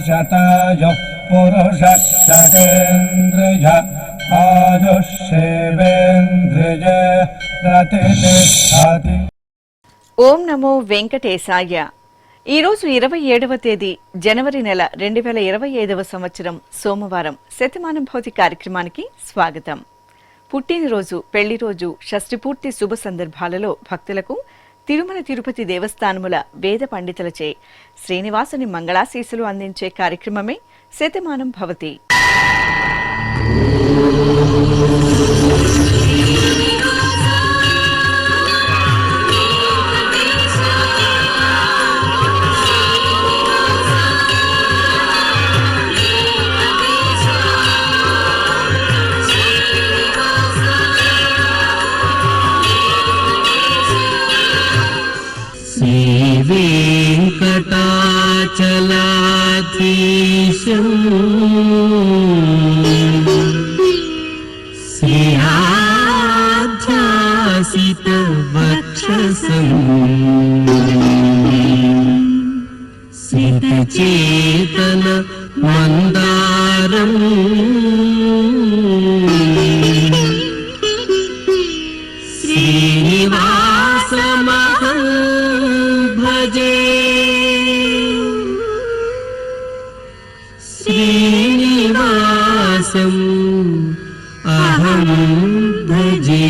शतायुः पुरुषः शतेन्द्रिय आयुष्येवेन्द्रिय प्रतिष्ठति। ఓం నమో వెంకటేశాయ. ఈరోజు 27వ తేదీ జనవరి నెల 2025వ సంవత్సరం సోమవారం శతమానం భౌతి కార్యక్రమానికి స్వాగతం. పుట్టినరోజు, పెళ్లి రోజు, షష్ఠిపూర్తి శుభ సందర్భాలలో భక్తులకు తిరుమల తిరుపతి దేవస్థానముల వేద పండితులచే శ్రీనివాసుని మంగళాశీసులు అందించే కార్యక్రమమే శతమానం భవతి. వెంకటాచలాధీశం శ్రీయాధ్యాసిత వక్షసం సితచేతన మందారం శ్రీనివాసమహం భజే. శ్రీనివాసం అహం భజే.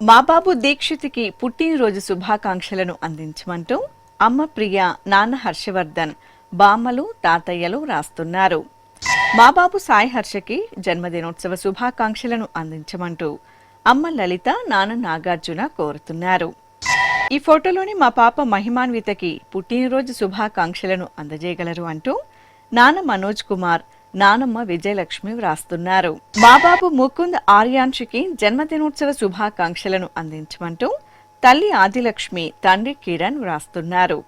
మా బాబు దీక్షిత్కి పుట్టినరోజు శుభాకాంక్షలను అందించమంటూ అమ్మ ప్రియ, నాన్న హర్షవర్ధన్, బామ్మలు, తాతయ్యలు రాస్తున్నారు. మా బాబు సాయి హర్షకి జన్మదినోత్సవ శుభాకాంక్షలను అందించమంటూ అమ్మ లలిత, నాన్న నాగార్జున కోరుతున్నారు. ఈ ఫోటోలోని మా పాప మహిమాన్వితకి పుట్టినరోజు శుభాకాంక్షలను అందజేయగలరు అంటూ నాన్న మనోజ్ కుమార్, నానమ్మ విజయలక్ష్మి వ్రాస్తున్నారు. మా బాబు ముకుంద్ ఆర్యాంశికి జన్మదినోత్సవ శుభాకాంక్షలను అందించమంటూ తల్లి ఆదిలక్ష్మి, తండ్రి కిరణ్ వ్రాస్తున్నారు.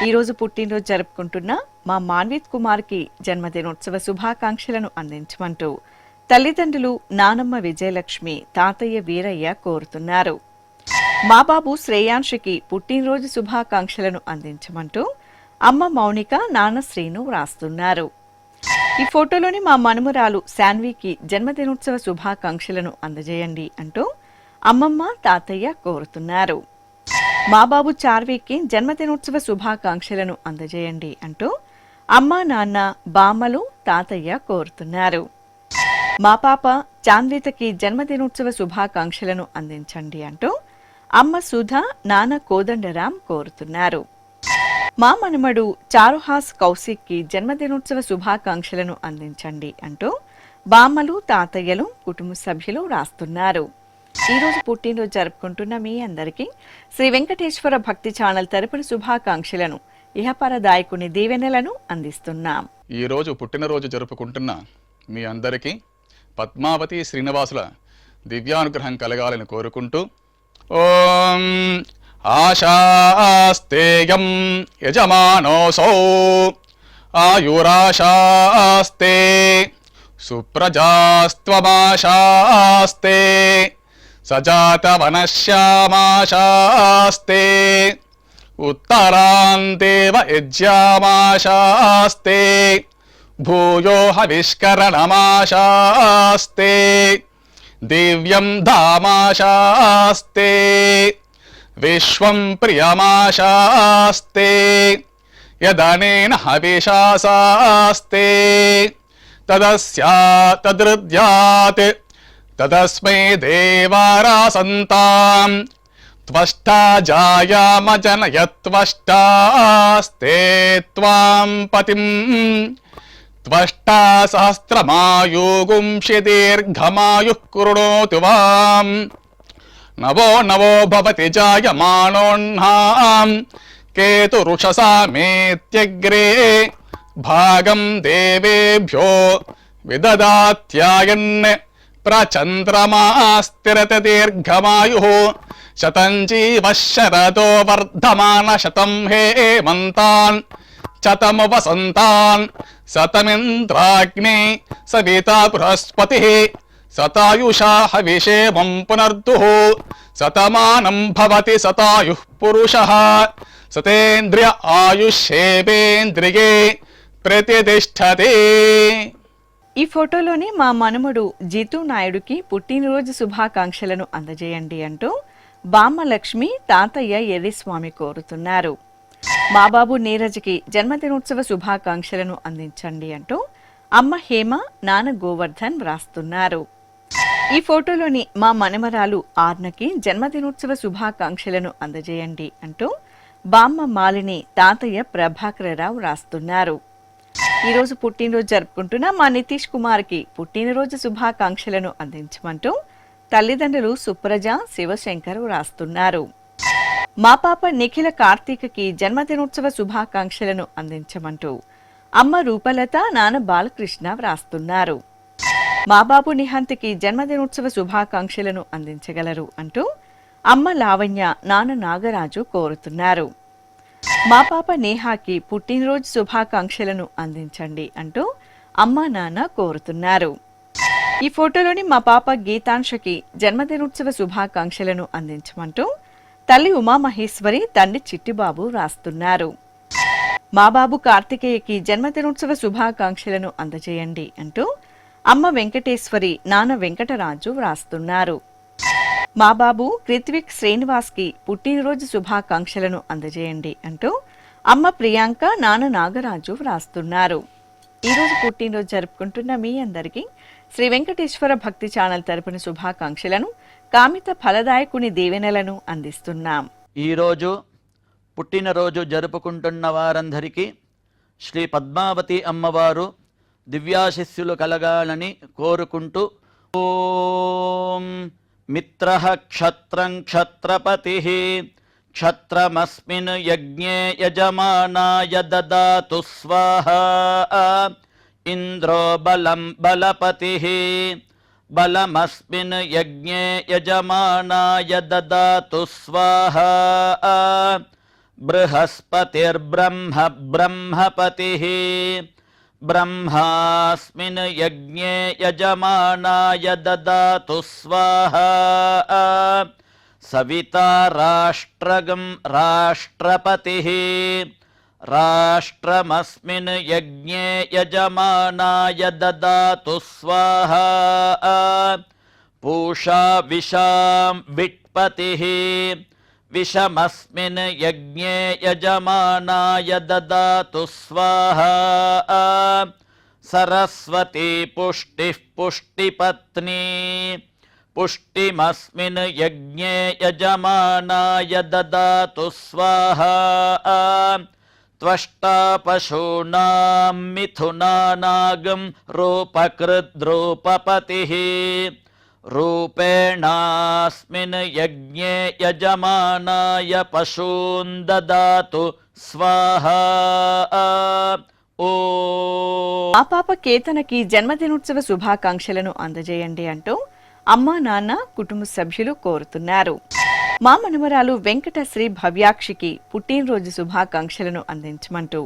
ఈరోజు పుట్టినరోజు జరుపుకుంటున్న మా మాన్విత్ కుమార్కి జన్మదినోత్సవ శుభాకాంక్షలను అందించమంటూ తల్లిదండ్రులు నానమ్మ విజయలక్ష్మి, తాతయ్య వీరయ్య కోరుతున్నారు. మా బాబు శ్రేయాంశికి పుట్టినరోజు శుభాకాంక్షలను అందించమంటూ అమ్మ మౌనిక, నాన్న శ్రీను వ్రాస్తున్నారు. ఈ ఫోటోలోని మా మనుమరాలు శాన్వికి జన్మదినోత్సవ శుభాకాంక్షలను అందజేయండి అంటూ అమ్మమ్మ, తాతయ్య కోరుతున్నారు. మా బాబు చార్వికి జన్మదినోత్సవ శుభాకాంక్షలను అందజేయండి అంటూ అమ్మ, నాన్న, బామ్మలు, తాతయ్య కోరుతున్నారు. మా పాప చాన్వితకి జన్మదినోత్సవ శుభాకాంక్షలను అందించండి అంటూ అమ్మ సుధ, నాన్న కోదండరాం కోరుతున్నారు. మా మనమడు చారుహాస్ కౌశిక్కి జన్మదినోత్సవ శుభాకాంక్షలను అందించండి అంటూ బామ్మలు, తాతయ్యలు, కుటుంబ సభ్యులు రాస్తున్నారు. ఈరోజు పుట్టినరోజు జరుపుకుంటున్న మీ అందరికీ శ్రీ వెంకటేశ్వర భక్తి ఛానల్ తరపున శుభాకాంక్షలను, ఇహపరదాయకుని దీవెనలను అందిస్తున్నాం. ఈరోజు పుట్టినరోజు జరుపుకుంటున్న మీ అందరికీ పద్మావతి శ్రీనివాసుల దివ్యానుగ్రహం కలగాలని కోరుకుంటూ ఓం ఆశాస్తేయం యజమానోసౌ ఆయురాశాస్తే సుప్రజాస్త్వమాశాస్తే సజాతవనశ్యామాశాస్తే ఉత్తరాందేవ యజ్యామాశాస్తే భూయో హవిష్కరణమాశాస్తే దివ్యం ధామాశాస్తే విశ్వం ప్రియమాశాస్తే యదనేన హవిషాసాస్తే తదస్యా తదృద్యాత్ తదస్మై దేవారాసంతాం త్వష్టా జాయామజనయత్వష్టాస్తే త్వాం పతిం త్వష్టా సహస్రమాయుగుంషి దీర్ఘమాయుః కృణోతు వాం నవో నవో భవతి జాయమానోన్హాం కేతురుషసామేత్యగ్రే భాగం దేవేభ్యో విదదాత్యాయన్ ప్రచంద్రమాస్తిరత దీర్ఘమాయుః శతం జీవః శరదో వర్ధమాన శతం హేమంతాన్ శతము వసంతాన్ శతమింద్రాగ్నే సవితా బృహస్పతిః శతాయుషా హవిషేమం పునర్దుః శతమానం భవతి శతాయుః పురుషః సతేంద్రియ ఆయుష్యేవేంద్రియే ప్రతిష్టతే. ఈ ఫోటోలోని మా మనుమడు జితు నాయుడుకి పుట్టినరోజు శుభాకాంక్షలను అందజేయండి అంటూ బామ్మ లక్ష్మి తాతయ్య ఎర్రిస్వామి కోరుతున్నారు. మా బాబు నీరజ్కి జన్మదినోత్సవ శుభాకాంక్షలను అందించండి అంటూ అమ్మ హేమ నాన్న గోవర్ధన్ వ్రాస్తున్నారు. ఈ ఫోటోలోని మా మనమరాలు ఆర్నకి జన్మదినోత్సవ శుభాకాంక్షలను అందజేయండి అంటూ బామ్మ మాలిని తాతయ్య ప్రభాకరరావు రాస్తున్నారు. ఈరోజు పుట్టినరోజు జరుపుకుంటున్న మా నితీష్ కుమార్కి పుట్టినరోజు శుభాకాంక్షలను అందించమంటూ తల్లిదండ్రులు సుప్రజ శివశంకర్ రాస్తున్నారు. మా పాప నిఖిల కార్తీకకి జన్మదినోత్సవ శుభాకాంక్షలను అందించమంటూ అమ్మ రూపలత నాన్న బాలకృష్ణ వ్రాస్తున్నారు. మా బాబు నిహాంత్కి జన్మదినోత్సవ శుభాకాంక్షలను అందించగలరు అంటూ అమ్మ లావణ్య నాన్న నాగరాజు కోరుతున్నారు. మా పాప నేహాకి పుట్టినరోజు శుభాకాంక్షలను అందించండి అంటూ అమ్మ నాన్న కోరుతున్నారు. ఈ ఫోటోలోని మా పాప గీతాంశకి జన్మదినోత్సవ శుభాకాంక్షలను అందించమంటూ తల్లి ఉమామహేశ్వరి తండ్రి చిట్టిబాబు రాస్తున్నారు. మా బాబు కార్తికేయకి జన్మదినోత్సవ శుభాకాంక్షలను అందజేయండి అంటూ అమ్మ వెంకటేశ్వరి నాన్న వెంకటరాజు వ్రాస్తున్నారు. మా బాబు కృత్విక్ శ్రీనివాస్కి పుట్టినరోజు శుభాకాంక్షలను అందజేయండి అంటూ అమ్మ ప్రియాంక నాన్న నాగరాజు వ్రాస్తున్నారు. ఈరోజు పుట్టినరోజు జరుపుకుంటున్న మీ అందరికీ శ్రీ వెంకటేశ్వర భక్తి ఛానల్ తరపున శుభాకాంక్షలను కామిత ఫలదాయకుని దీవెనలను అందిస్తున్నాం. ఈరోజు పుట్టినరోజు జరుపుకుంటున్న వారందరికీ శ్రీ పద్మావతి అమ్మవారు దివ్యాశిస్సులు కలగాలని కోరుకుంటూ ఓం మిత్రః క్షత్రం క్షత్రపతిః క్షత్రమస్మిన్ యజ్ఞే యజమానాయ దదాతు స్వాహా ఇంద్రో బలం బలపతిః బలమస్మిన్ యజ్ఞే యజమానాయ దదాతు స్వాహా బృహస్పతిర్బ్రహ్మ బ్రహ్మపతిః బ్రహ్మాస్మిన్ యజ్ఞే యజమానాయ దదాతు స్వాహా సవితా రాష్ట్రగం రాష్ట్రపతిః రాష్ట్రమస్మిన్ యజ్ఞే యజమానాయ దదాతు స్వాహా పూషా విషాం విట్పతిః విషమస్మిన్ యజ్ఞే యజమానాయ దదాతు స్వాహా సరస్వతీ పుష్టిః పుష్టిపత్నీ పుష్టిమస్మిన్ యజ్ఞే యజమానాయ దదాతు స్వాహా త్వష్టా పశూనాం మిథునానాగం రూపకృద్రూపపతిః రూపేణాస్మిన్ యజ్ఞే యజమానాయ పశూన్ దదాతు స్వాహా ఓం. ఆ పాప కేతనకి జన్మదినోత్సవ శుభాకాంక్షలను అందజేయండి అంటూ అమ్మా నాన్న కుటుంబ సభ్యులు కోరుతున్నారు. మా మనుమరాలు వెంకటశ్రీ భవ్యాక్షికి పుట్టినరోజు శుభాకాంక్షలను అందించమంటూ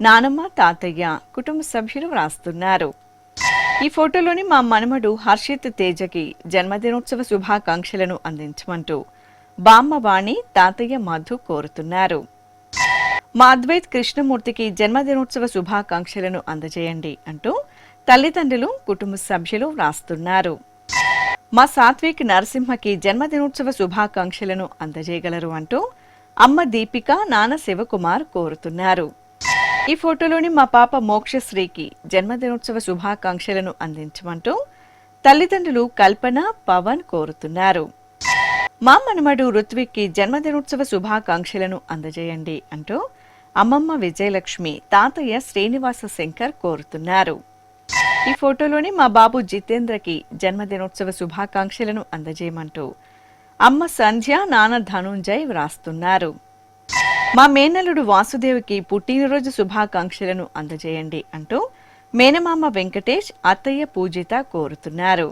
నానమ్మ తాతయ్య కుటుంబ సభ్యులు వ్రాస్తున్నారు. ఈ ఫోటోలోని మా మనమడు హర్షిత్ తేజకి జన్మదినోత్సవ శుభాకాంక్షలను అందించమంటూ బామ్మ వాణి తాతయ్య మధు కోరుతున్నారు. మా అద్వైత్ కృష్ణమూర్తికి జన్మదినోత్సవ శుభాకాంక్షలను అందజేయండి అంటూ తల్లిదండ్రులు కుటుంబ సభ్యులు వ్రాస్తున్నారు. మా సాత్విక్ నరసింహకి జన్మదినోత్సవ శుభాకాంక్షలను అందజేయగలరు అంటూ అమ్మ దీపిక నాన్న శివకుమార్ కోరుతున్నారు. ఈ ఫోటోలోని మా పాప మోక్షశ్రీకి జన్మదినోత్సవ శుభాకాంక్షలను అందించమంటూ తల్లిదండ్రులు కల్పన పవన్ కోరుతున్నారు. మా మనమడు ఋత్విక్కి జన్మదినోత్సవ శుభాకాంక్షలను అందజేయండి అంటూ అమ్మమ్మ విజయలక్ష్మి తాతయ్య శ్రీనివాస శంకర్ కోరుతున్నారు. ఈ ఫోటోలోని మా బాబు జితేంద్రకి జన్మదినోత్సవ శుభాకాంక్షలను అందజేయమంటూ అమ్మ సంధ్య నాన్న ధనుంజయ్ వ్రాస్తున్నారు. మా మేనల్లుడు వాసుదేవ్కి పుట్టినరోజు శుభాకాంక్షలను అందజేయండి అంటూ మేనమామ వెంకటేష్ అత్తయ్య పూజిత కోరుతున్నారు.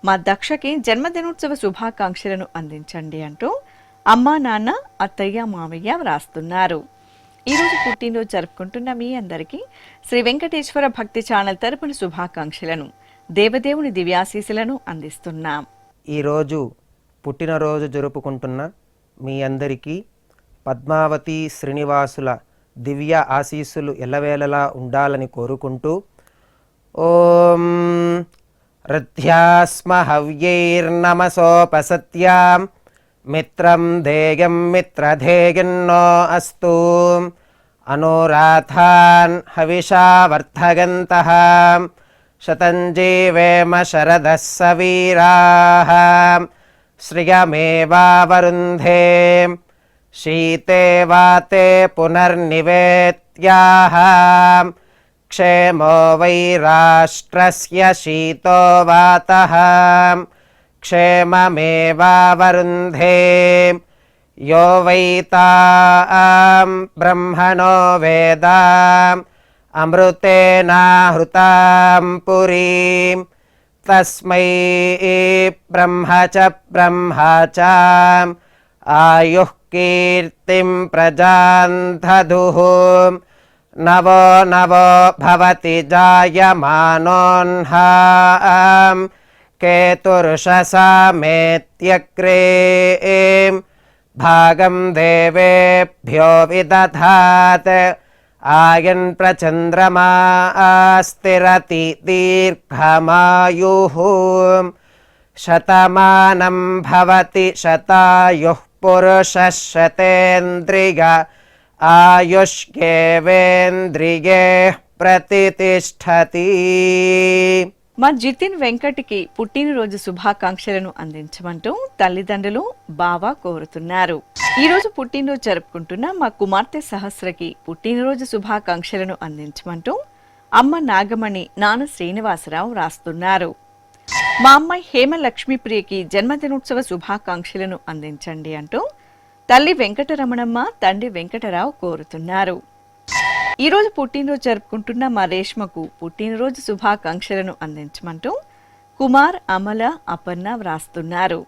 మా దక్షకి జన్మదినోత్సవ శుభాకాంక్షలను అందించండి అంటూ అమ్మా నాన్న అత్తయ్య మావయ్య వ్రాస్తున్నారు. ఈరోజు పుట్టినరోజు జరుపుకుంటున్న మీ అందరికీ శ్రీ వెంకటేశ్వర భక్తి ఛానల్ తరపున శుభాకాంక్షలను దేవదేవుని దివ్యాశీసులను అందిస్తున్నాం. ఈరోజు పుట్టినరోజు జరుపుకుంటున్న మీ అందరికీ పద్మావతి శ్రీనివాసుల దివ్య ఆశీస్సులు ఎల్లవేళలా ఉండాలని కోరుకుంటూ ఓం రథ్యాస్మ హవ్యైర్నమసోపసత్యాం మిత్రం ధేయం మిత్రధేయన్నో అస్తు అనురాధాన్ హవిషా వర్ధగంతః శతం జీవేమ శరదः సవీరాः శ్రియమేవావరుంధే శీతే వాతే పునర్నివేత్యాః క్షేమో వై రాష్ట్రస్య శీతో వాతః క్షేమమేవావరుంధే యో వై తాం బ్రహ్మణో వేద అమృతేనాహృతాం పురీం తస్మై బ్రహ్మ చ ఆయుః కీర్తిం ప్రజాం దదుః నవో నవో భవతి జాయమానోన్హాం కేతుర్షసామేత్యగ్రే భాగం దేవేభ్యో విదధాత్ ఆయన్ ప్రచంద్రమా స్థిరతి దీర్ఘమాయుః శతమానం భవతి శతాయుః పురుషः శతేంద్రియ ఆయుష్యేవేంద్రియే ప్రతిష్టతి. మా జితిన్ వెంకట్కి పుట్టినరోజు శుభాకాంక్షలను అందించమంటూ తల్లిదండ్రులు బావ కోరుతున్నారు. ఈ రోజు పుట్టినరోజు జరుపుకుంటున్న మా కుమార్తె సహస్రకి పుట్టినరోజు శుభాకాంక్షలను అందించమంటూ అమ్మ నాగమణి నాన్న శ్రీనివాసరావు రాస్తున్నారు. మా అమ్మాయి హేమలక్ష్మీప్రియకి జన్మదినోత్సవ శుభాకాంక్షలను అందించండి అంటూ తల్లి వెంకటరమణమ్మ తండ్రి వెంకటరావు కోరుతున్నారు. ఈ రోజు పుట్టినరోజు జరుపుకుంటున్న మా రేష్మకు పుట్టినరోజు శుభాకాంక్షలను అందించమంటూ కుమార్ అమల అపర్ణ వ్రాస్తున్నారు.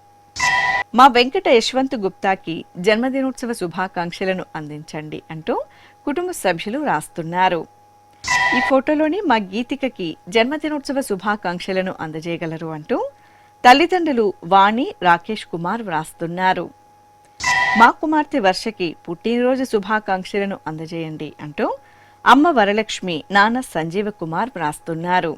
మా వెంకట యశ్వంత్ గుప్తాకి జన్మదినోత్సవ శుభాకాంక్షలను అందించండి అంటూ కుటుంబ సభ్యులు రాస్తున్నారు. ఈ ఫోటోలోని మా గీతికకి జన్మదినోత్సవ శుభాకాంక్షలను అందజేయగలరు అంటూ తల్లిదండ్రులు వాణి రాకేష్ కుమార్ వ్రాస్తున్నారు. మా కుమార్తె వర్షకి పుట్టినరోజు శుభాకాంక్షలను అందజేయండి అంటూ అమ్మ వరలక్ష్మి నాన్న సంజీవ కుమార్ వ్రాస్తున్నారు.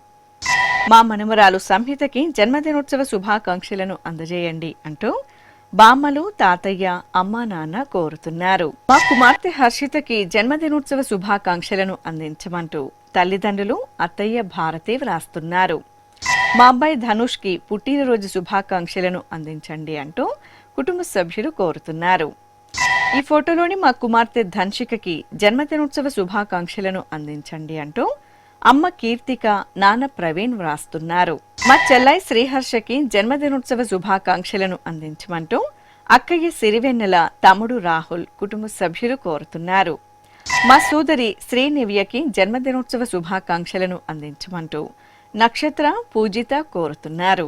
మా మనమరాలు సంహితకి జన్మదినోత్సవ శుభాకాంక్షలను అందజేయండి అంటూ బామ్మలు తాతయ్య అమ్మ నాన్న కోరుతున్నారు. మా కుమార్తె హర్షితకి జన్మదినోత్సవ శుభాకాంక్షలను అందించమంటూ తల్లిదండ్రులు అత్తయ్య భారతి వ్రాస్తున్నారు. మా అబ్బాయి ధనుష్కి పుట్టినరోజు శుభాకాంక్షలను అందించండి అంటూ కుటుంబ సభ్యులు కోరుతున్నారు. ఈ ఫోటోలోని మా కుమార్తె ధన్షికకి జన్మదినోత్సవ శుభాకాంక్షలను అందించండి అంటూ అమ్మ కీర్తిక నాన్న ప్రవీణ్ వ్రాస్తున్నారు. మా చెల్లాయి శ్రీహర్షకి జన్మదినోత్సవ శుభాకాంక్షలను అందించమంటూ అక్కయ్య సిరివెన్నెల తమ్ముడు రాహుల్ కుటుంబ సభ్యులు కోరుతున్నారు. మా సోదరి శ్రీనివ్యకి జన్మదినోత్సవ శుభాకాంక్షలను అందించమంటూ నక్షత్ర పూజిత కోరుతున్నారు.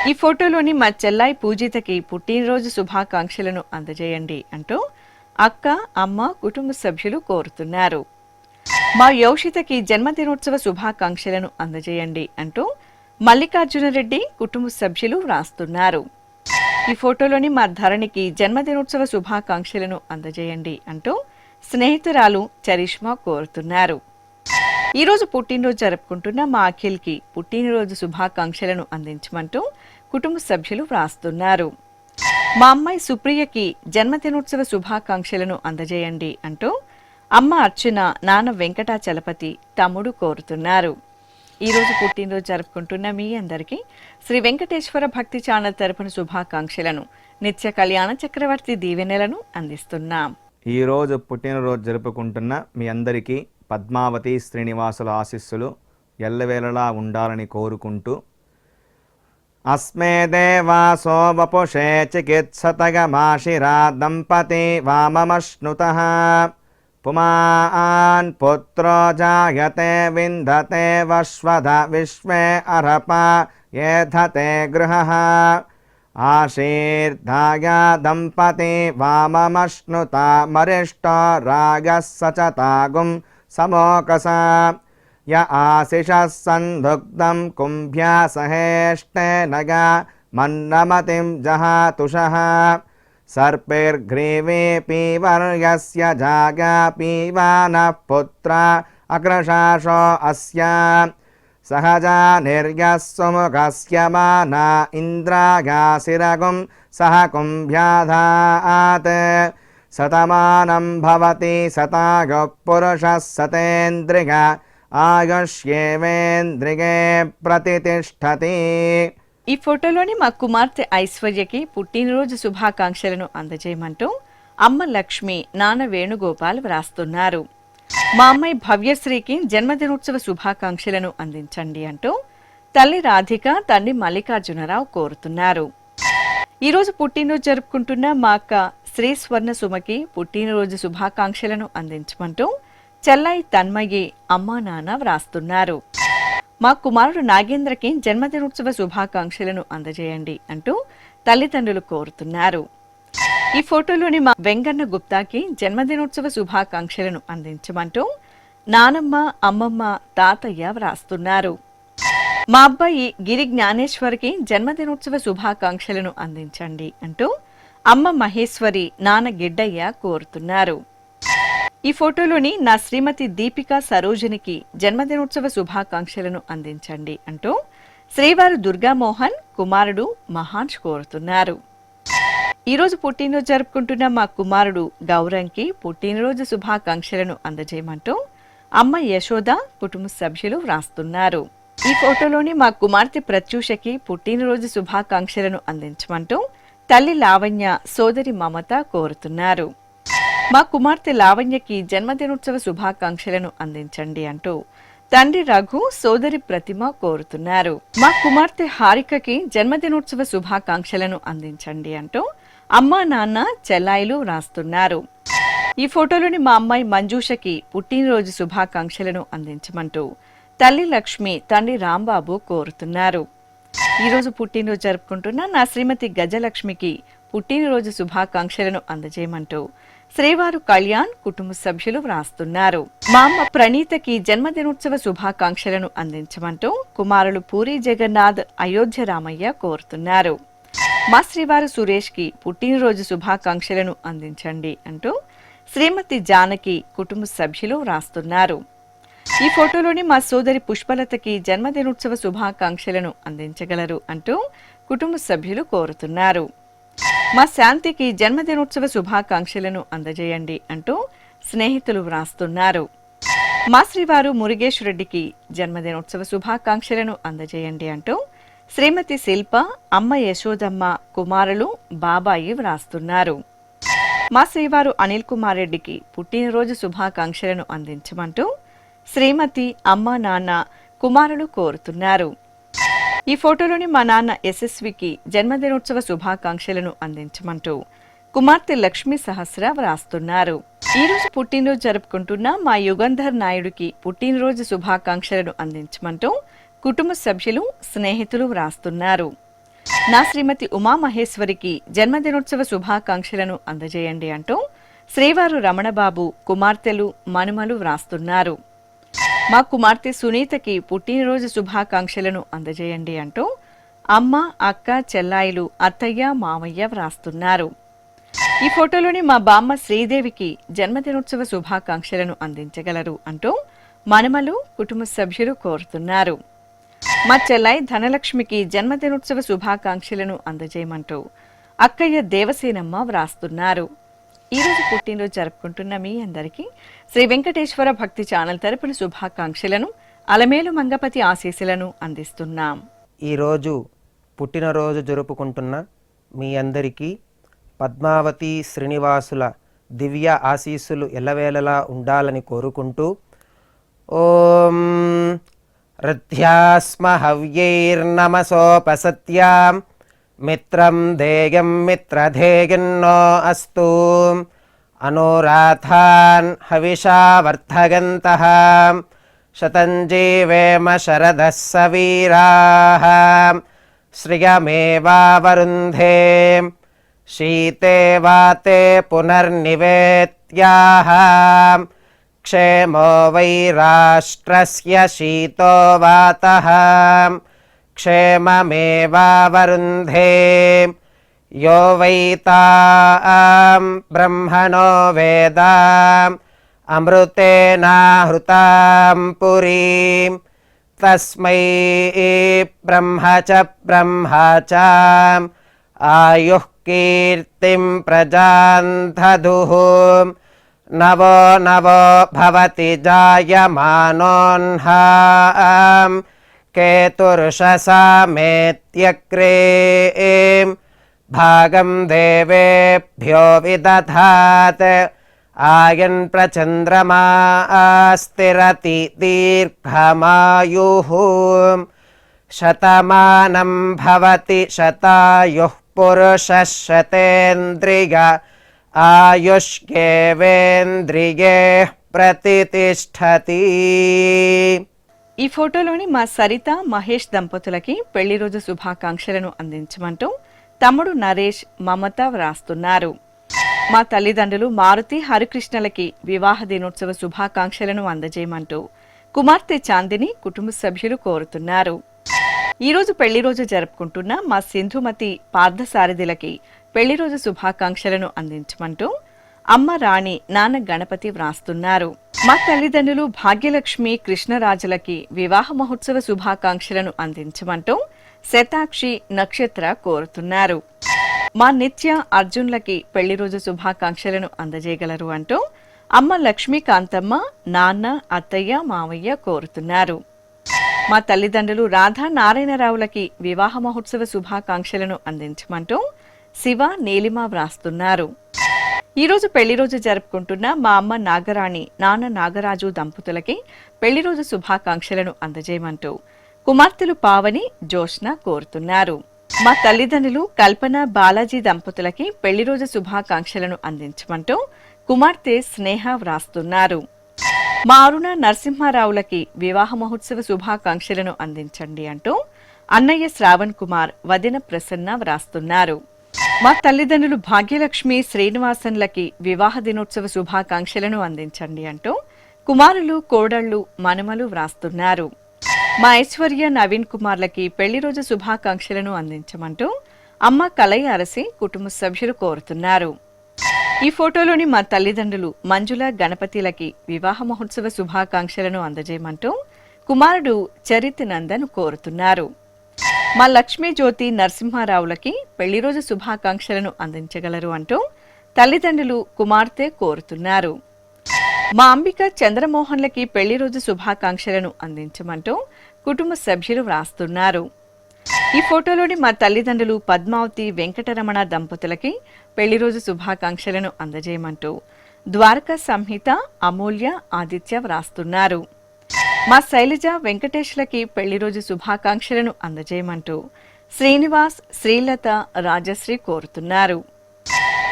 ఈ ఫోటోలోని మా చెల్లాయి పూజితకి పుట్టినరోజు శుభాకాంక్షలను అందజేయండి అంటూ అక్క అమ్మ కుటుంబ సభ్యులు కోరుతున్నారు. మా యోషితకి జన్మదినోత్సవ శుభాకాంక్షలను అందజేయండి అంటూ మల్లికార్జున రెడ్డి కుటుంబ సభ్యులు వ్రాస్తున్నారు. ఈ ఫోటోలోని మా ధరణికి జన్మదినోత్సవ శుభాకాంక్షలను అందజేయండి అంటూ స్నేహితురాలు చరిష్మా కోరుతున్నారు. ఈ రోజు పుట్టినరోజు జరుపుకుంటున్న మా అఖిల్కి పుట్టినరోజు శుభాకాంక్షలను అందించమంటూ కుటుంబ సభ్యులు వ్రాస్తున్నారు. మా అమ్మాయి సుప్రియకి జన్మదినోత్సవ శుభాకాంక్షలను అందజేయండి అంటూ అమ్మ అర్చన నాన్న వెంకటాచలపతి తమ్ముడు కోరుతున్నారు. ఈ రోజు పుట్టినరోజు జరుపుకుంటున్న మీ అందరికీ శ్రీ వెంకటేశ్వర భక్తి ఛానల్ తరపున శుభాకాంక్షలను నిత్య కళ్యాణ చక్రవర్తి దీవెనలను అందిస్తున్నాం. ఈరోజు పుట్టినరోజు జరుపుకుంటున్న మీ అందరికీ పద్మావతి శ్రీనివాసుల ఆశీస్సులు ఎల్లవేళలా ఉండాలని కోరుకుంటూ అస్మే దేవాసో వపుషే చికిత్సతగమాశిరా దంపతి వామమశ్నుతః పుమాన్ పుత్రో జాయతే విందతే వశ్వద విశ్వే అర్హప ఏధతే గృహః ఆశీర్దాయ దంపతి వామమశ్నుత మరిష్టో రాగः సచతాగుం సమోకస య ఆశిషः సందుగ్ధం కుంభ్యా సహేష్టేనగా मन्नमतिं जहातुषः सर्पैर्ग्रीवे पीवर्यस्य जागा पीवानः पुत्रा अक्रशाशो अस्य सहजा निर्यः सुमुखस्य माना इन्द्रागासिरगुं सह कुम्भ्याधात् शतमानं भवति शतायुः पुरुषः शतेन्द्रिय आयुष्येवेन्द्रिये प्रतितिष्ठति. ఈ ఫోటోలోని మా కుమార్తె ఐశ్వర్యకి పుట్టినరోజు శుభాకాంక్షలను అందజేయమంటూ అమ్మ లక్ష్మి నాన్న వేణుగోపాల్ వ్రాస్తున్నారు. మా అమ్మాయి భవ్యశ్రీకి జన్మదినోత్సవ శుభాకాంక్షలను అందించండి అంటూ తల్లి రాధిక తండ్రి మల్లికార్జునరావు కోరుతున్నారు. ఈరోజు పుట్టినరోజు జరుపుకుంటున్న మా అక్క శ్రీ స్వర్ణ సుమకి పుట్టినరోజు శుభాకాంక్షలను అందించమంటూ చెల్లాయి తన్మయ్యి అమ్మా నాన్న వ్రాస్తున్నారు. మా కుమారుడు నాగేంద్రకి జన్మదినోత్సవ శుభాకాంక్షలను అందజేయండి అంటూ తల్లిదండ్రులు కోరుతున్నారు. ఈ ఫోటోలోని మా వెంగన్న గుప్తాకి జన్మదినోత్సవ శుభాకాంక్షలను అందించమంటూ నానమ్మ అమ్మమ్మ తాతయ్య వ్రాస్తున్నారు. మా అబ్బాయి గిరి జ్ఞానేశ్వర్కి జన్మదినోత్సవ శుభాకాంక్షలను అందించండి అంటూ అమ్మ మహేశ్వరి నాన్న గిడ్డయ్య కోరుతున్నారు. ఈ ఫోటోలోని నా శ్రీమతి దీపికా సరోజినికి జన్మదినోత్సవ శుభాకాంక్షలను అందించండి అంటూ శ్రీవారు దుర్గామోహన్ కుమారుడు మహాన్స్ కోరుతున్నారు. ఈరోజు పుట్టినరోజు జరుపుకుంటున్న మా కుమారుడు గౌరంకి పుట్టినరోజు శుభాకాంక్షలను అందజేయమంటూ అమ్మ యశోద కుటుంబ సభ్యులు వ్రాస్తున్నారు. ఈ ఫోటోలోని మా కుమార్తె ప్రత్యూషకి పుట్టినరోజు శుభాకాంక్షలను అందించమంటూ తల్లి లావణ్య సోదరి మమత కోరుతున్నారు. మా కుమార్తె లావణ్యకి జన్మదినోత్సవ శుభాకాంక్షలను అందించండి అంటూ తండ్రి రఘు సోదరి ప్రతిమ కోరుతున్నారు. మా కుమార్తె హారికకి జన్మదినోత్సవ శుభాకాంక్షలను అందించండి అంటూ అమ్మా నాన్న చెల్లాయిలు వ్రాస్తున్నారు. ఈ ఫోటోలోని మా అమ్మాయి మంజూషకి పుట్టినరోజు శుభాకాంక్షలను అందించమంటూ తల్లి లక్ష్మి తండ్రి రాంబాబు కోరుతున్నారు. ఈరోజు పుట్టినరోజు జరుపుకుంటున్న నా శ్రీమతి గజలక్ష్మికి పుట్టినరోజు శుభాకాంక్షలను అందజేయమంటూ శ్రీవారు కళ్యాణ్ కుటుంబ సభ్యులు వ్రాస్తున్నారు. మా అమ్మ ప్రణీతకి జన్మదినోత్సవ శుభాకాంక్షలను అందించమంటూ కుమారులు పూరి జగన్నాథ్ అయోధ్య రామయ్య కోరుతున్నారు. మా శ్రీవారు సురేష్కి పుట్టినరోజు శుభాకాంక్షలను అందించండి అంటూ శ్రీమతి జానకి కుటుంబ సభ్యులు వ్రాస్తున్నారు. ఈ ఫోటోలోని మా సోదరి పుష్పలతకి జన్మదినోత్సవ శుభాకాంక్షలను అందించగలరు అంటూ కుటుంబ సభ్యులు కోరుతున్నారు. మా శాంతికి జన్మదినోత్సవ శుభాకాంక్షలను అందజేయండి అంటూ స్నేహితులు వ్రాస్తున్నారు. మా శ్రీవారు మురుగేశ్వరెడ్డికి జన్మదినోత్సవ శుభాకాంక్షలను అందజేయండి అంటూ శ్రీమతి శిల్ప అమ్మ యశోదమ్మ కుమారులు బాబాయి వ్రాస్తున్నారు. మా శ్రీవారు అనిల్ కుమార్ రెడ్డికి పుట్టినరోజు శుభాకాంక్షలను అందించమంటూ శ్రీమతి అమ్మ నాన్న కుమారులు కోరుతున్నారు. ఈ ఫోటోలోని మా నాన్న యశస్వికి జన్మదినోత్సవ శుభాకాంక్షలను అందించమంటూ కుమార్తె లక్ష్మీ సహస్ర వ్రాస్తున్నారు. ఈరోజు పుట్టినరోజు జరుపుకుంటున్న మా యుగంధర్ నాయుడికి పుట్టినరోజు శుభాకాంక్షలను అందించమంటూ కుటుంబ సభ్యులు స్నేహితులు వ్రాస్తున్నారు. నా శ్రీమతి ఉమామహేశ్వరికి జన్మదినోత్సవ శుభాకాంక్షలను అందజేయండి అంటూ శ్రీవారు రమణబాబు కుమార్తెలు మనుమలు వ్రాస్తున్నారు. మా కుమార్తె సునీతకి పుట్టినరోజు శుభాకాంక్షలను అందజేయండి అంటూ అమ్మ అక్క చెల్లాయిలు అత్తయ్య మామయ్య వ్రాస్తున్నారు. ఈ ఫోటోలోని మా బామ్మ శ్రీదేవికి జన్మదినోత్సవ శుభాకాంక్షలను అందించగలరు అంటూ మనుమలు కుటుంబ సభ్యులు కోరుతున్నారు. మా చెల్లాయి ధనలక్ష్మికి జన్మదినోత్సవ శుభాకాంక్షలను అందజేయమంటూ అక్కయ్య దేవసేనమ్మ వ్రాస్తున్నారు. ఈరోజు పుట్టినరోజు జరుపుకుంటున్న మీ అందరికీ శ్రీ వెంకటేశ్వర భక్తి ఛానల్ తరపున శుభాకాంక్షలను అలమేలు మంగపతి ఆశీస్సులను అందిస్తున్నాం. ఈరోజు పుట్టినరోజు జరుపుకుంటున్న మీ అందరికీ పద్మావతి శ్రీనివాసుల దివ్య ఆశీస్సులు ఎల్లవేళలా ఉండాలని కోరుకుంటూ ఓం రథ్యాస్మ హవ్యైర్నమసోపసత్యాం మిత్రం దేయం మిత్రధేయన్నో అస్తు అనురాధాన్ హవిషా వర్ధగంతః శతం జీవేమ శరదః సవీరాః శ్రియమేవావరుంధే శీతే వాతే పునర్నివేత్యాః క్షేమో వై రాష్ట్రస్య శీతో వాతః क्षेममेवावरुन्धे यो वैतां ब्रह्मणो वेदाम् अमृतेनाहृतां पुरीं तस्मै ब्रह्म च आयुः कीर्तिं प्रजां दधुः नवो नवो भवति जायमानोऽह्नां केतुर्षसामेत्यग्रे भागं देवेभ्यो विदधात् आयन् प्रचन्द्रमा स्थिरति दीर्घमायुः शतमानं भवति शतायुः पुरुषः शतेन्द्रिय ఆయుష్కేవేంద్రియే ప్రతిష్టతి. ఈ ఫోటోలోని మా సరిత మహేష్ దంపతులకి పెళ్లి రోజు శుభాకాంక్షలను అందించమంటూ తమ్ముడు నరేష్ మమత వ్రాస్తున్నారు. మా తల్లిదండ్రులు మారుతి హరికృష్ణలకి వివాహ దినోత్సవ శుభాకాంక్షలను అందజేయమంటూ కుమార్తె చాందిని కుటుంబ సభ్యులు కోరుతున్నారు. ఈరోజు పెళ్లి రోజు జరుపుకుంటున్న మా సింధుమతి పార్థసారథులకి పెళ్లి రోజు శుభాకాంక్షలను అందించమంటూ అమ్మ రాణి నాన్న గణపతి వ్రాస్తున్నారు. మా తల్లిదండ్రులు భాగ్యలక్ష్మి కృష్ణరాజులకి వివాహ మహోత్సవ శుభాకాంక్షలను అందించమంటూ శతాక్షి నక్షత్ర కోరుతున్నారు. మా నిత్య అర్జున్లకి పెళ్లి రోజు శుభాకాంక్షలను అందజేయగలరు అంటూ అమ్మ లక్ష్మీకాంతమ్మ నాన్న అత్తయ్య మావయ్య కోరుతున్నారు. మా తల్లిదండ్రులు రాధా నారాయణరావులకి వివాహ మహోత్సవ శుభాకాంక్షలను అందించమంటూ శివ నీలిమ వ్రాస్తున్నారు. ఈరోజు పెళ్లి రోజు జరుపుకుంటున్న మా అమ్మ నాగరాణి నాన్న నాగరాజు దంపతులకి పెళ్లి రోజు శుభాకాంక్షలను అందజేయమంటూ కుమార్తెలు పావని జోష్న కోరుతున్నారు. మా తల్లిదండ్రులు కల్పన బాలాజీ దంపతులకి పెళ్లి రోజు శుభాకాంక్షలను అందించమంటూ కుమార్తె స్నేహ వ్రాస్తున్నారు. మా అరుణ నరసింహారావులకి వివాహ మహోత్సవ శుభాకాంక్షలను అందించండి అంటూ అన్నయ్య శ్రావణ్ కుమార్ వదిన ప్రసన్న వ్రాస్తున్నారు. మా తల్లిదండ్రులు భాగ్యలక్ష్మి శ్రీనివాసన్లకి వివాహ దినోత్సవ శుభాకాంక్షలను అందించండి అంటూ కుమారులు కోడళ్లు మనుమలు వ్రాస్తున్నారు. మా ఐశ్వర్య నవీన్ కుమార్లకి పెళ్లి రోజు శుభాకాంక్షలను అందించమంటూ అమ్మ కలయ్య అరసి కుటుంబ సభ్యులు కోరుతున్నారు. ఈ ఫోటోలోని మా తల్లిదండ్రులు మంజుల గణపతిలకి వివాహ మహోత్సవ శుభాకాంక్షలను అందజేయమంటూ కుమారుడు చరిత్ నందన్ కోరుతున్నారు. మా లక్ష్మీ జ్యోతి నరసింహారావులకి పెళ్లి రోజు శుభాకాంక్షలను అందించగలరు అంటూ తల్లిదండ్రులు కుమార్తె కోరుతున్నారు. మా అంబిక చంద్రమోహన్లకి పెళ్లి రోజు శుభాకాంక్షలను అందించమంటూ కుటుంబ సభ్యులు వ్రాస్తున్నారు. ఈ ఫోటోలోని మా తల్లిదండ్రులు పద్మావతి వెంకటరమణ దంపతులకి పెళ్లి రోజు శుభాకాంక్షలను అందజేయమంటూ ద్వారకా సంహిత అమూల్య ఆదిత్య వ్రాస్తున్నారు. మా శైలజ వెంకటేష్లకి పెళ్లి రోజు శుభాకాంక్షలను అందజేయమంటూ శ్రీనివాస్ శ్రీలత రాజశ్రీ కోరుతున్నారు.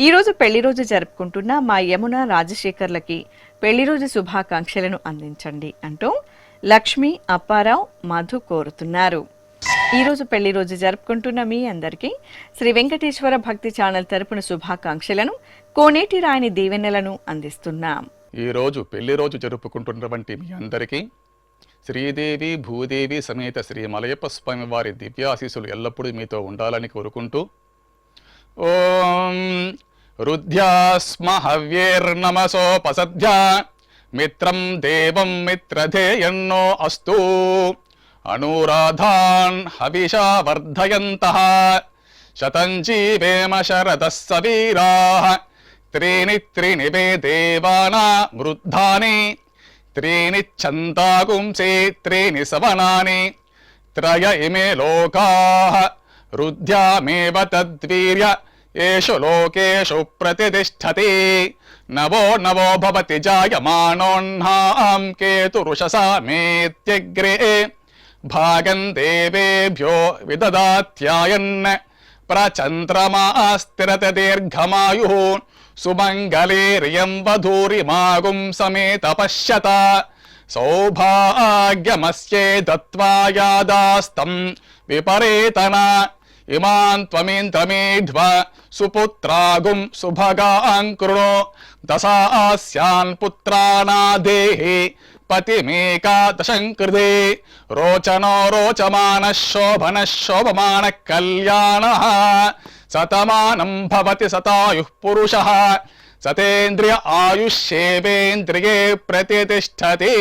ఈరోజు పెళ్లి రోజు జరుపుకుంటున్న మా యమున రాజశేఖర్లకి పెళ్లి రోజు శుభాకాంక్షలను అందించండి అంటూ లక్ష్మి అప్పారావు మధు కోరుతున్నారు. ఈరోజు పెళ్లి రోజు జరుపుకుంటున్న మీ అందరికీ శ్రీ వెంకటేశ్వర భక్తి ఛానల్ తరపున శుభాకాంక్షలను కోనేటి రాయని దీవెనలను అందిస్తున్నాం. ఈరోజు పెళ్లి రోజు జరుపుకుంటున్నటువంటి మీ అందరికీ శ్రీదేవి భూదేవి సమేత శ్రీ మలయప్ప స్వామి వారి దివ్యాశీస్సులు ఎల్లప్పుడూ మీతో ఉండాలని కోరుకుంటూ ఓం రుద్ధ్యాస్మ హవ్యేర్నమసోపసద్ధ్యా మిత్రం దేవం మిత్రధేయన్నో అస్తు అనూరాధాన్ హవిషా వర్ధయంతః శతం జీవేమ శరదః సవీరాః త్రీణి త్రీణి వే దేవానా వృద్ధాని త్రీణి ఛందాగుంసే త్రీణి సవనాని త్రయ ఇమే లోకాః రుద్ధ్యామేవ తద్వీర్య ఏషు లోకేషు ప్రతిష్టతి నవో నవో భవతి జాయమానోన్హాం కేతురుషసామేత్యగ్రే భాగం దేవేభ్యో విదదాత్యాయన్ ప్రచంద్రమాస్తిరత దీర్ఘమాయుః సుమంగళేర్యం వధూరిమాగుం సమేత పశ్యత సౌభాగ్యమస్యే దత్వా యాదాస్తం విపరేతన ఇమాన్ త్వమేంద్రమేధ్వ సుపుత్రాగుం సుభగాం కృణో దశాస్యాన్ పుత్రానాదేహి పతిమేకాదశం కృతే రోచనో రోచమాన శోభన శోభమాన కళ్యాణ శతమానం భవతి శతాయు పురుష సతేంద్రియ ఆయుష్యేవేంద్రియే ప్రతిష్టతి.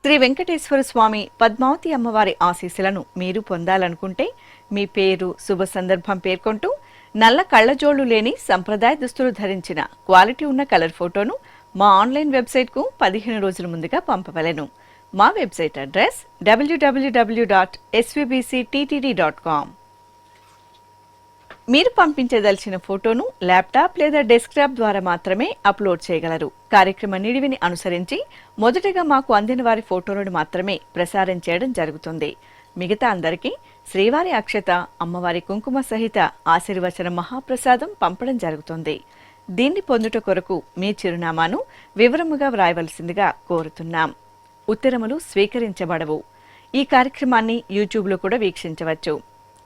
శ్రీ వెంకటేశ్వర స్వామి పద్మావతి అమ్మవారి ఆశీస్సులను మీరు పొందాలనుకుంటే మీ పేరు, శుభ సందర్భం పేర్కొంటూ నల్ల కళ్లజోళ్లు లేని సంప్రదాయ దుస్తులు ధరించిన క్వాలిటీ ఉన్న కలర్ ఫోటోను మా ఆన్లైన్ వెబ్సైట్కు 15 రోజుల ముందుగా పంపవలెను. మా వెబ్సైట్ అడ్రస్ www.svbcttd.com. మీరు పంపించదలిచిన ఫోటోను ల్యాప్టాప్ లేదా డెస్క్టాప్ ద్వారా మాత్రమే అప్లోడ్ చేయగలరు. కార్యక్రమ నిడివిని అనుసరించి మొదటగా మాకు అందిన వారి ఫోటోలను మాత్రమే ప్రసారం చేయడం జరుగుతుంది. మిగతా అందరికీ శ్రీవారి అక్షత, అమ్మవారి కుంకుమ సహిత ఆశీర్వచన మహాప్రసాదం పంపడం జరుగుతుంది. దీన్ని పొందుట కొరకు మీ చిరునామాను వివరముగా వ్రాయవలసిందిగా కోరుతున్నాం. ఉత్తరములు స్వీకరించబడవు. ఈ కార్యక్రమాన్ని యూట్యూబ్లో కూడా వీక్షించవచ్చు.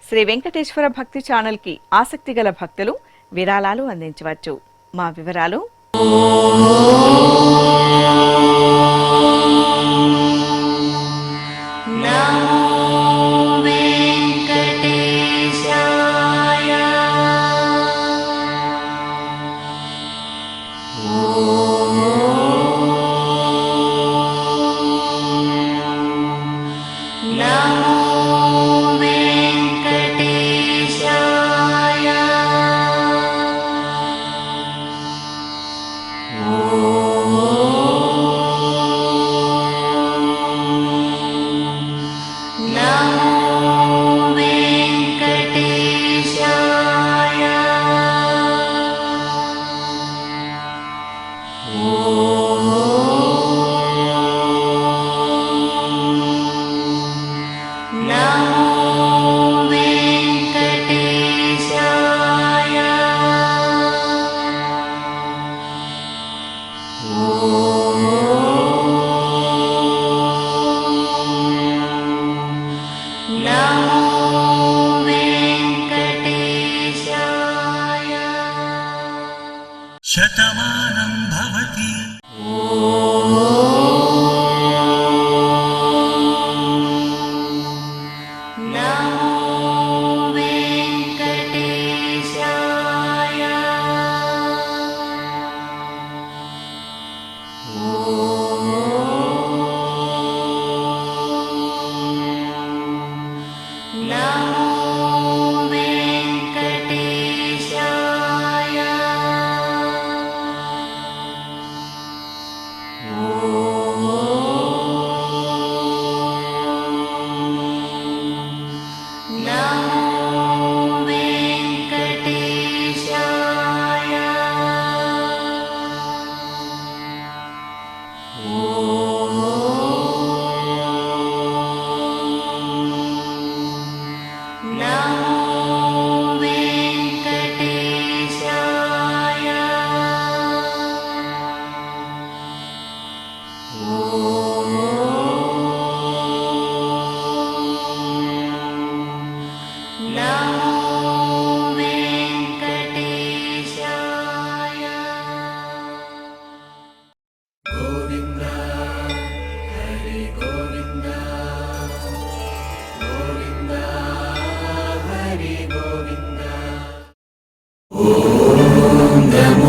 శ్రీ వెంకటేశ్వర భక్తి ఛానల్కి ఆసక్తి గల భక్తులు విరాళాలు అందించవచ్చు. మా వివరాలు: శతమానం భవతి. ఓం నమో